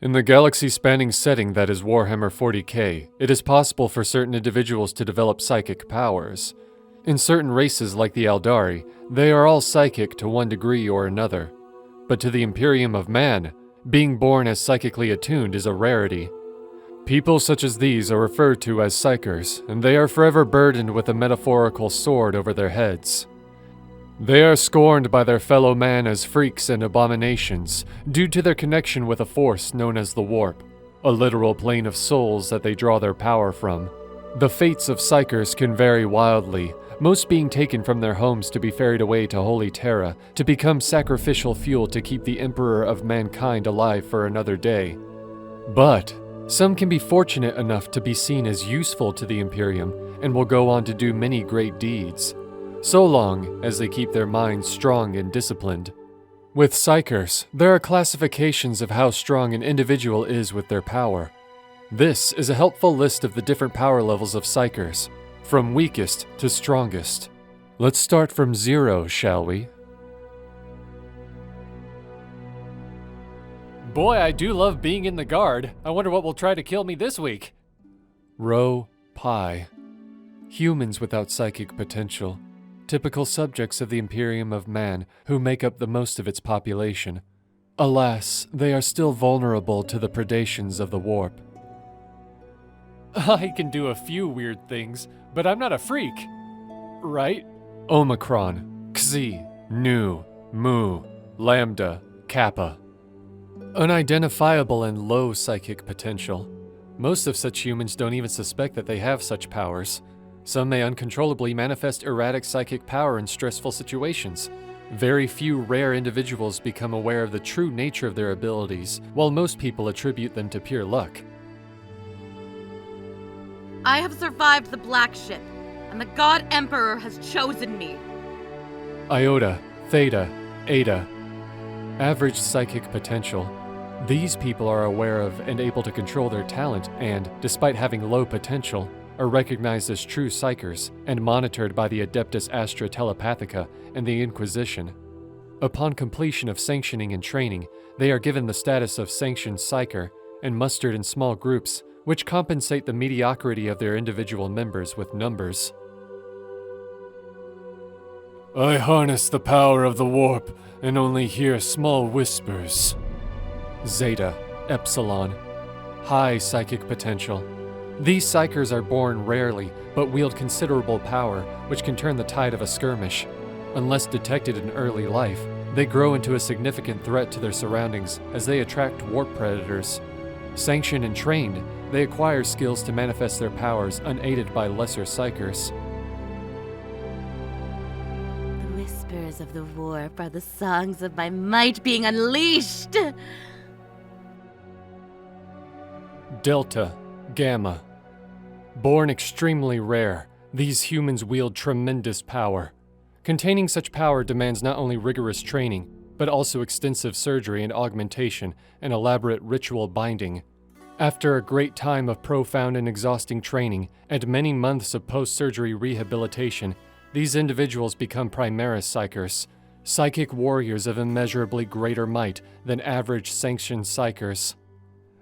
In the galaxy-spanning setting that is Warhammer 40k, it is possible for certain individuals to develop psychic powers. In certain races like the Eldari, they are all psychic to one degree or another. But to the Imperium of Man, being born as psychically attuned is a rarity. People such as these are referred to as Psychers, and they are forever burdened with a metaphorical sword over their heads. They are scorned by their fellow man as freaks and abominations, due to their connection with a force known as the Warp, a literal plane of souls that they draw their power from. The fates of Psychers can vary wildly, most being taken from their homes to be ferried away to Holy Terra to become sacrificial fuel to keep the Emperor of Mankind alive for another day. But some can be fortunate enough to be seen as useful to the Imperium and will go on to do many great deeds, so long as they keep their minds strong and disciplined. With Psychers, there are classifications of how strong an individual is with their power. This is a helpful list of the different power levels of Psychers, from weakest to strongest. Let's start from 0, shall we? Boy, I do love being in the guard. I wonder what will try to kill me this week. Rho Pi. Humans without psychic potential. Typical subjects of the Imperium of Man, who make up the most of its population. Alas, they are still vulnerable to the predations of the Warp. I can do a few weird things, but I'm not a freak. Right? Omicron, Xi, Nu, Mu, Lambda, Kappa. Unidentifiable and low psychic potential. Most of such humans don't even suspect that they have such powers. Some may uncontrollably manifest erratic psychic power in stressful situations. Very few rare individuals become aware of the true nature of their abilities, while most people attribute them to pure luck. I have survived the Black Ship, and the God Emperor has chosen me. Iota, Theta, Eta. Average psychic potential. These people are aware of and able to control their talent and, despite having low potential, are recognized as true Psychers and monitored by the Adeptus Astra Telepathica and the Inquisition. Upon completion of sanctioning and training, they are given the status of sanctioned Psyker and mustered in small groups, which compensate the mediocrity of their individual members with numbers. I harness the power of the Warp and only hear small whispers. Zeta, Epsilon. High psychic potential. These Psychers are born rarely, but wield considerable power, which can turn the tide of a skirmish. Unless detected in early life, they grow into a significant threat to their surroundings as they attract warp predators. Sanctioned and trained, they acquire skills to manifest their powers unaided by lesser Psychers. The whispers of the Warp are the songs of my might being unleashed! Delta, Gamma. Born extremely rare, these humans wield tremendous power. Containing such power demands not only rigorous training, but also extensive surgery and augmentation and elaborate ritual binding. After a great time of profound and exhausting training and many months of post-surgery rehabilitation, these individuals become Primaris Psychers, psychic warriors of immeasurably greater might than average sanctioned Psychers.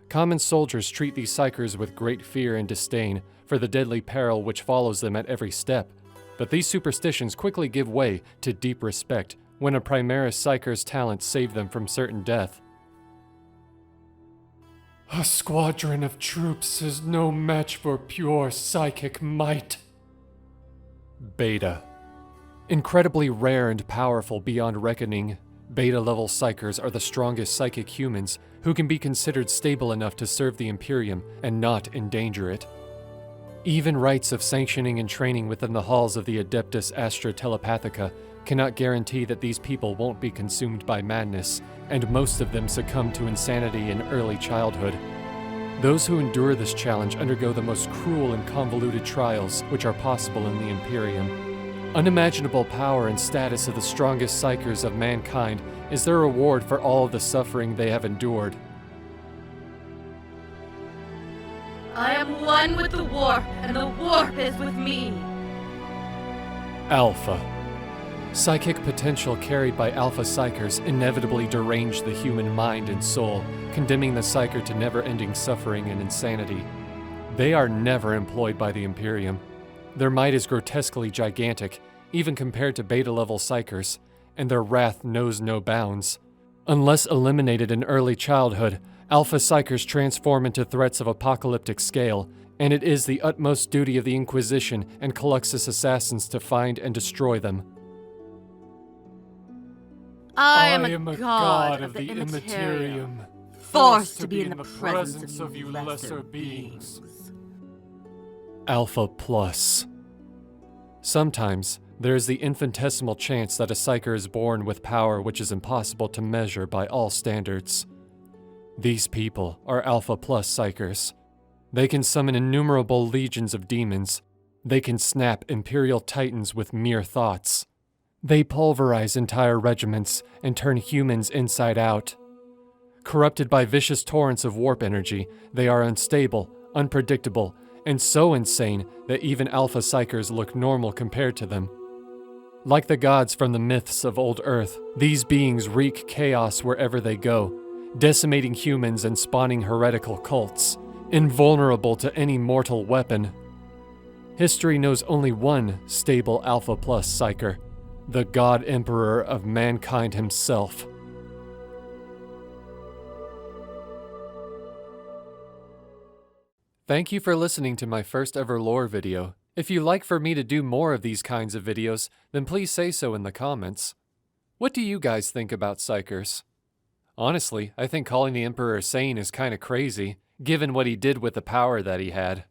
Common soldiers treat these Psychers with great fear and disdain for the deadly peril which follows them at every step, but these superstitions quickly give way to deep respect when a Primaris Psycher's talents save them from certain death. A squadron of troops is no match for pure psychic might. Beta. Incredibly rare and powerful beyond reckoning, Beta-level Psychers are the strongest psychic humans who can be considered stable enough to serve the Imperium and not endanger it. Even rites of sanctioning and training within the halls of the Adeptus Astra Telepathica cannot guarantee that these people won't be consumed by madness, and most of them succumb to insanity in early childhood. Those who endure this challenge undergo the most cruel and convoluted trials which are possible in the Imperium. Unimaginable power and status of the strongest Psychers of mankind is their reward for all of the suffering they have endured. I am one with the Warp, and the Warp is with me. Alpha. Psychic potential carried by alpha psychers inevitably derange the human mind and soul, condemning the psyker to never-ending suffering and insanity. They are never employed by the Imperium. Their might is grotesquely gigantic, even compared to beta-level psychers, and their wrath knows no bounds. Unless eliminated in early childhood, alpha psychers transform into threats of apocalyptic scale, and it is the utmost duty of the Inquisition and Caluxus assassins to find and destroy them. I am a god of the Immaterium, forced to be in the presence of you lesser beings. Alpha Plus. Sometimes, there is the infinitesimal chance that a psyker is born with power which is impossible to measure by all standards. These people are Alpha Plus psychers. They can summon innumerable legions of demons. They can snap Imperial Titans with mere thoughts. They pulverize entire regiments and turn humans inside out. Corrupted by vicious torrents of warp energy, they are unstable, unpredictable, and so insane that even alpha psychers look normal compared to them. Like the gods from the myths of old Earth, these beings wreak chaos wherever they go, decimating humans and spawning heretical cults, invulnerable to any mortal weapon. History knows only one stable Alpha Plus psyker, the God Emperor of mankind himself. Thank you for listening to my first ever lore video. If you'd like for me to do more of these kinds of videos, then please say so in the comments. What do you guys think about psychers? Honestly, I think calling the Emperor sane is kinda crazy, given what he did with the power that he had.